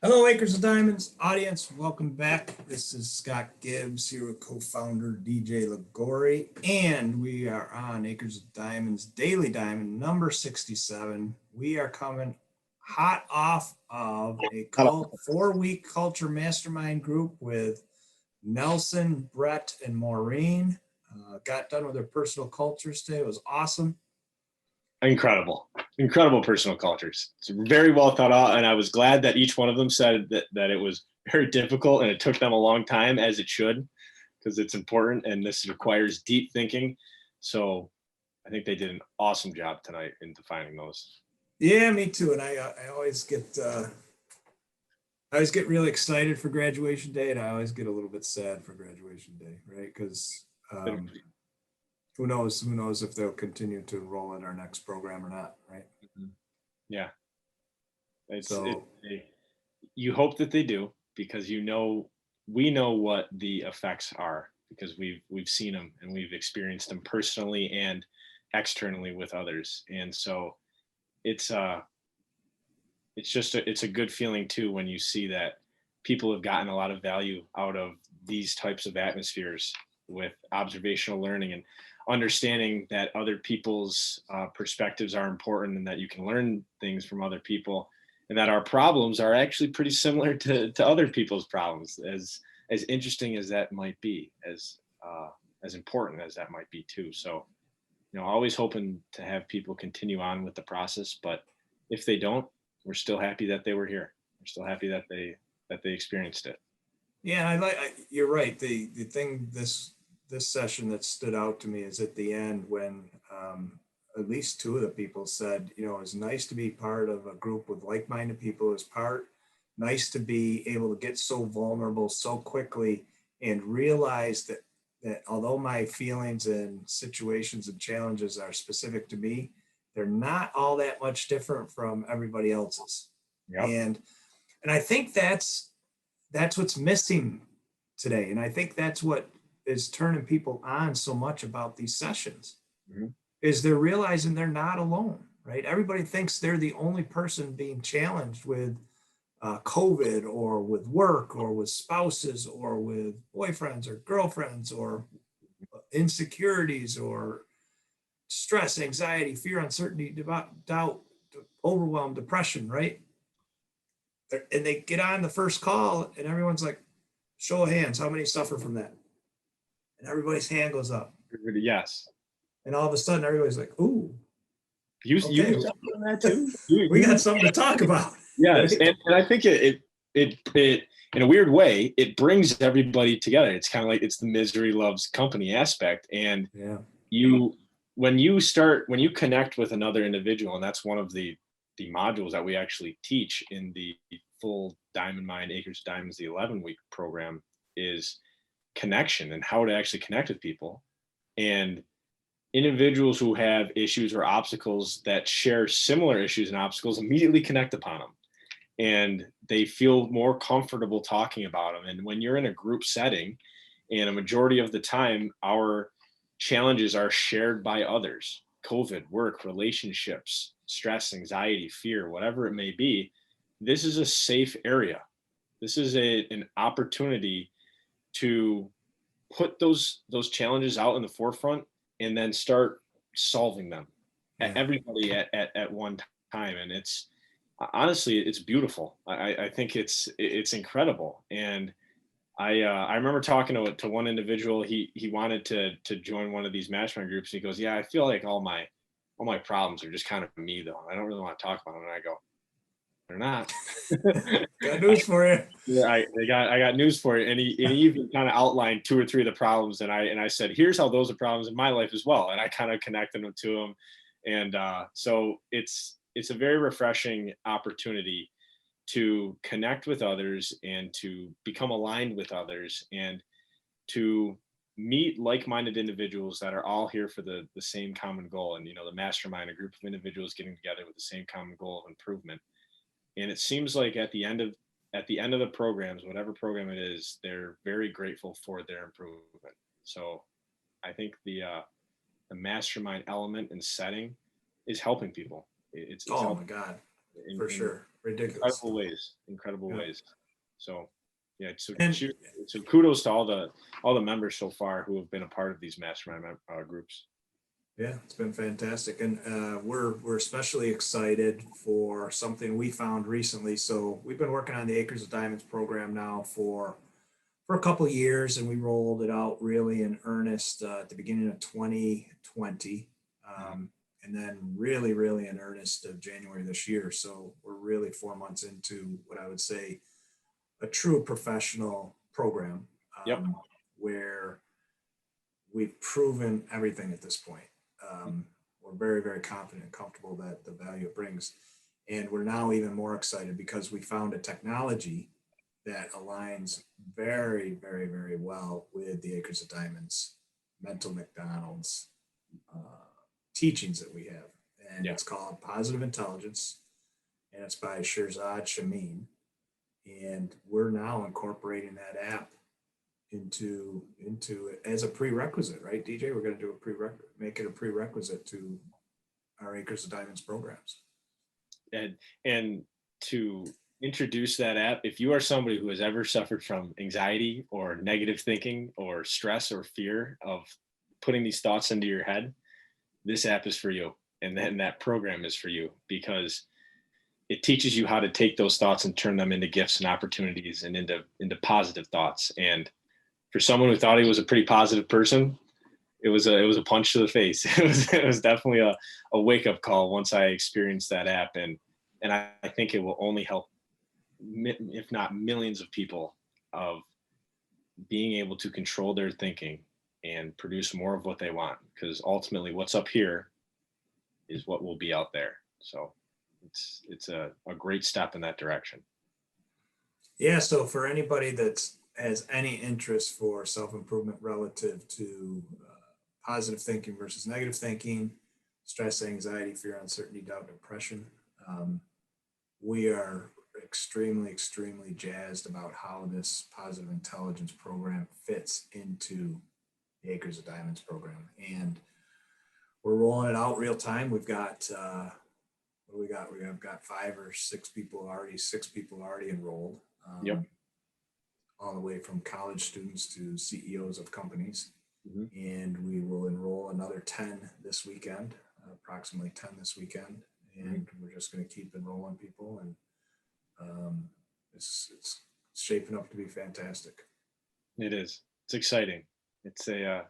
Hello, Acres of Diamonds audience. Welcome back. This is Scott Gibbs here with co-founder DJ Ligori, and we are on Acres of Diamonds Daily Diamond number 67. We are coming hot off of a Hello. 4-week culture mastermind group with Nelson, Brett, and Maureen. Got done with their personal cultures today. It was awesome. Incredible personal cultures. It's very well thought out, and I was glad that each one of them said that it was very difficult and it took them a long time, as it should, because it's important and this requires deep thinking. So I think they did an awesome job tonight in defining those. Yeah, me too. And I always get really excited for graduation day, and I always get a little bit sad for graduation day, right? Because who knows if they'll continue to enroll in our next program or not, right? Yeah, So you hope that they do, because we know what the effects are, because we've seen them and we've experienced them personally and externally with others, and so it's it's a good feeling too when you see that people have gotten a lot of value out of these types of atmospheres with observational learning and understanding that other people's perspectives are important, and that you can learn things from other people, and that our problems are actually pretty similar to other people's problems, as interesting as that might be, as important as that might be too. So always hoping to have people continue on with the process, but if they don't, we're still happy that they were here. We're still happy that they experienced it. yeah, you're right. The thing this session that stood out to me is at the end when at least two of the people said, it's nice to be part of a group with like-minded people. It's nice to be able to get so vulnerable so quickly and realize that although my feelings and situations and challenges are specific to me, they're not all that much different from everybody else's. Yep. And I think that's what's missing today. And I think that's what is turning people on so much about these sessions. Mm-hmm. Is they're realizing they're not alone, right? Everybody thinks they're the only person being challenged with COVID, or with work, or with spouses, or with boyfriends or girlfriends, or insecurities, or stress, anxiety, fear, uncertainty, doubt, overwhelm, depression, right? And they get on the first call and everyone's like, show of hands, how many suffer from that? And everybody's hand goes up. Yes. And all of a sudden everybody's like, ooh, you suffer from that too? We got something to talk about. Yes. Right? And I think it in a weird way, it brings everybody together. It's kind of like, it's the misery loves company aspect. And when you connect with another individual, and that's one of the modules that we actually teach in the full Diamond Mind Acres Diamonds, the 11-week program, is connection and how to actually connect with people. And individuals who have issues or obstacles that share similar issues and obstacles immediately connect upon them, and they feel more comfortable talking about them. And when you're in a group setting, and a majority of the time our challenges are shared by others, COVID, work, relationships, stress, anxiety, fear, whatever it may be, this is a safe area. This is an opportunity to put those challenges out in the forefront and then start solving them. Everybody at one time. And it's honestly, it's beautiful. I think it's incredible. And I remember talking to one individual. He wanted to join one of these mastermind groups. And he goes, yeah, I feel like all my problems are just kind of me, though. I don't really want to talk about them. And I go, they're not. Got news for you. Yeah, I got news for you. And he even kind of outlined 2 or 3 of the problems. And I said, here's how those are problems in my life as well. And I kind of connected them to him. And so it's a very refreshing opportunity to connect with others and to become aligned with others and to meet like-minded individuals that are all here for the same common goal. And the mastermind, a group of individuals getting together with the same common goal of improvement. And it seems like at the end of the programs, whatever program it is, they're very grateful for their improvement. So I think the mastermind element and setting is helping people. It's oh my God, for sure. Ridiculous. Incredible ways. So yeah, so, And so kudos to all the members so far who have been a part of these mastermind groups. yeah, it's been fantastic. And we're especially excited for something we found recently. So we've been working on the Acres of Diamonds program now for a couple of years, and we rolled it out really in earnest at the beginning of 2020. And then really, really in earnest of January this year. So we're really 4 months into what I would say a true professional program, where we've proven everything at this point. We're very, very confident and comfortable that the value it brings. And we're now even more excited because we found a technology that aligns very, very, very well with the Acres of Diamonds, Mental McDonald's teachings that we have. And it's called Positive Intelligence, and it's by Shirzad Shamim. And we're now incorporating that app into it as a prerequisite, right, DJ? We're going to do make it a prerequisite to our Acres of Diamonds programs. And to introduce that app, if you are somebody who has ever suffered from anxiety or negative thinking or stress or fear of putting these thoughts into your head, this app is for you. And then that program is for you, because it teaches you how to take those thoughts and turn them into gifts and opportunities and into positive thoughts. And for someone who thought he was a pretty positive person, it was a punch to the face. It was definitely a wake up call once I experienced that app. And I think it will only help, if not millions of people, of being able to control their thinking and produce more of what they want, because ultimately what's up here is what will be out there. So it's a great step in that direction. Yeah. So for anybody that has any interest for self-improvement relative to positive thinking versus negative thinking, stress, anxiety, fear, uncertainty, doubt, depression, we are extremely, extremely jazzed about how this positive intelligence program fits into the Acres of Diamonds program. And we're rolling it out real time. We've got, what do we got? We have got 5 or 6 people already enrolled. All the way from college students to CEOs of companies. And we will enroll another 10 this weekend, approximately 10 this weekend. And we're just going to keep enrolling people, and it's shaping up to be fantastic. It is. It's exciting. It's a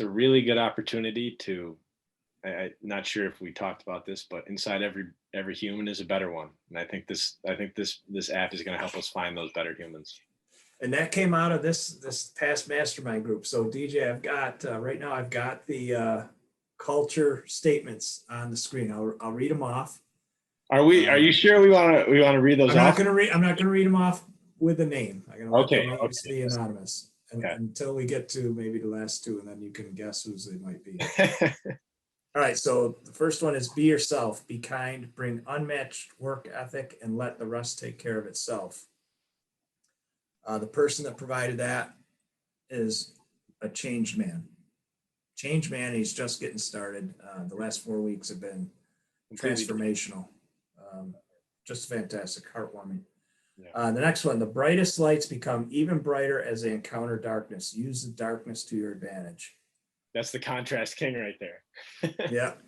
really good opportunity to. I'm not sure if we talked about this, but inside every human is a better one, and I think this app is going to help us find those better humans. And that came out of this past mastermind group. So DJ, I've got right now. I've got the culture statements on the screen. I'll read them off. Are you sure we want to read those? I'm not going to read them off with a name. I'm going to let them be anonymous until we get to maybe the last 2, and then you can guess whose they might be. All right. So the first one is: be yourself, be kind, bring unmatched work ethic, and let the rest take care of itself. The person that provided that is a changed man. Changed man. He's just getting started. The last 4 weeks have been transformational. Just fantastic, heartwarming. The next one: the brightest lights become even brighter as they encounter darkness. Use the darkness to your advantage. That's the contrast king right there.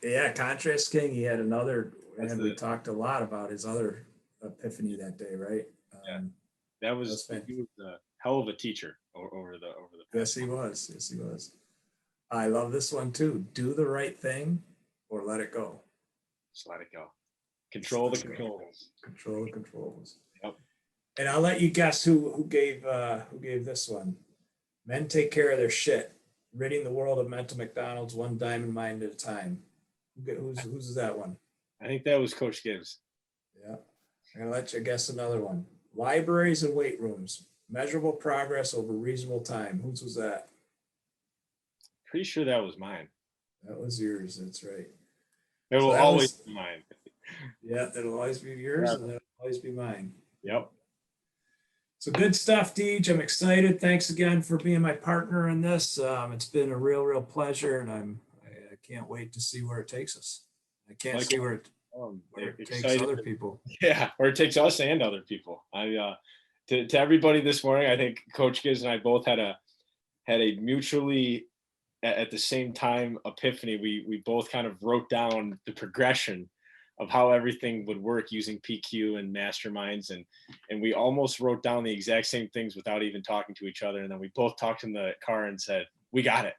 Yeah, contrast king. He had another, and we talked a lot about his other epiphany that day, right? That was he was a hell of a teacher over the past. Yes, he was. I love this one too. Do the right thing or let it go. Just let it go. Control the controllables. Control the controllables. Yep. And I'll let you guess who gave this one. Men take care of their shit. Ridding the world of mental McDonald's one diamond mine at a time. Who's that one? I think that was Coach Gibbs. Yeah. I'm gonna let you guess another one. Libraries and weight rooms. Measurable progress over reasonable time. Whose was that? Pretty sure that was mine. That was yours. That's right. It will always be mine. Yeah, it'll always be yours, and it'll always be mine. Yep. So good stuff, Deej. I'm excited. Thanks again for being my partner in this. It's been a real pleasure, and I can't wait to see where it takes us. I can't see where It takes other people. Yeah, or it takes us and other people. To everybody this morning, I think Coach Giz and I both had a mutually at the same time epiphany. We both kind of wrote down the progression of how everything would work using PQ and masterminds, and we almost wrote down the exact same things without even talking to each other. And then we both talked in the car and said, we got it.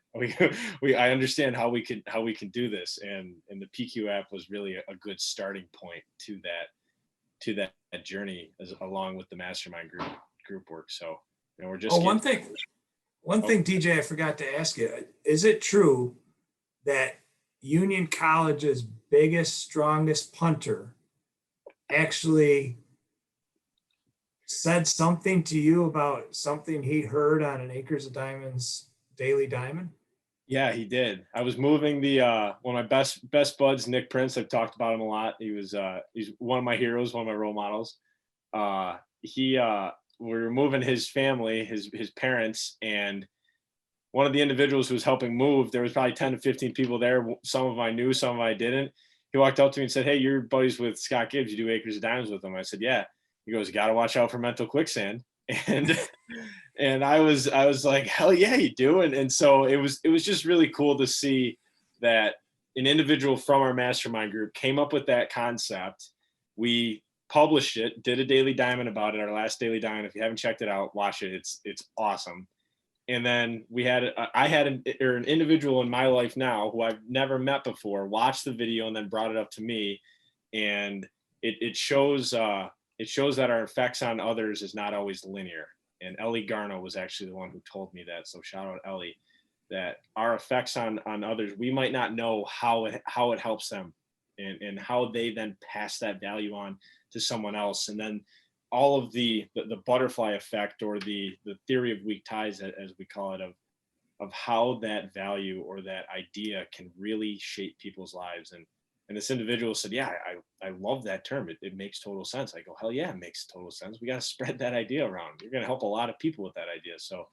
I understand how we can do this. And the PQ app was really a good starting point to that journey, along with the mastermind group work. So, we're just one thing, DJ, I forgot to ask you, is it true that Union College's biggest, strongest punter actually said something to you about something he heard on an Acres of Diamonds Daily Diamond? Yeah, he did. I was moving the one of my best buds, Nick Prince. I've talked about him a lot. He's one of my heroes, one of my role models. We were moving his family, his parents, and one of the individuals who was helping move, there was probably 10 to 15 people there. Some of them I knew, some of them I didn't. He walked up to me and said, "Hey, you're buddies with Scott Gibbs. You do Acres of Diamonds with him." I said, "Yeah." He goes, "You got to watch out for mental quicksand." And I was like, "Hell yeah, you do." And so it was just really cool to see that an individual from our mastermind group came up with that concept. We published it, did a daily diamond about it, our last daily diamond. If you haven't checked it out, watch it. It's awesome. And then I had an individual in my life now who I've never met before watch the video and then brought it up to me, and it shows that our effects on others is not always linear. And Ellie Garno was actually the one who told me that. So shout out Ellie, that our effects on others, we might not know how it helps them, and how they then pass that value on to someone else. And then all of the butterfly effect, or the theory of weak ties, as we call it, of how that value or that idea can really shape people's lives. And this individual said, "Yeah, I love that term. It makes total sense." I go, "Hell yeah, it makes total sense. We got to spread that idea around. You're going to help a lot of people with that idea." So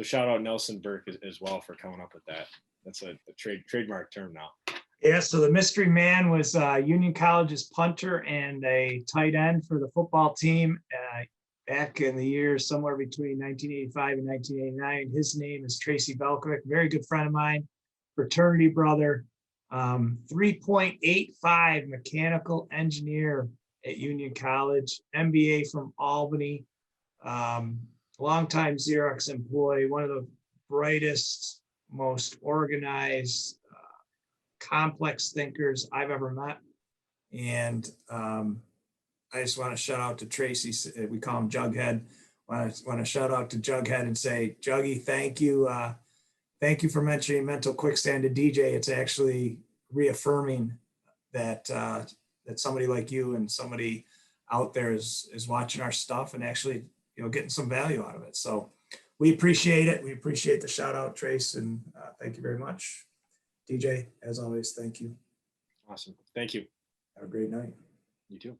shout out Nelson Burke as well for coming up with that. That's a trademark term now. Yeah, so the mystery man was Union College's punter and a tight end for the football team back in the years somewhere between 1985 and 1989. His name is Tracy Belkovic, very good friend of mine, fraternity brother, 3.85 mechanical engineer at Union College, MBA from Albany, longtime Xerox employee, one of the brightest, most organized, complex thinkers I've ever met. And I just want to shout out to Tracy. We call him Jughead. Want to shout out to Jughead and say, Juggy, thank you. Thank you for mentioning mental quicksand to DJ. It's actually reaffirming that that somebody like you and somebody out there is watching our stuff and actually, getting some value out of it. So we appreciate it. We appreciate the shout out, Trace, and thank you very much. DJ, as always, thank you. Awesome. Thank you. Have a great night. You too.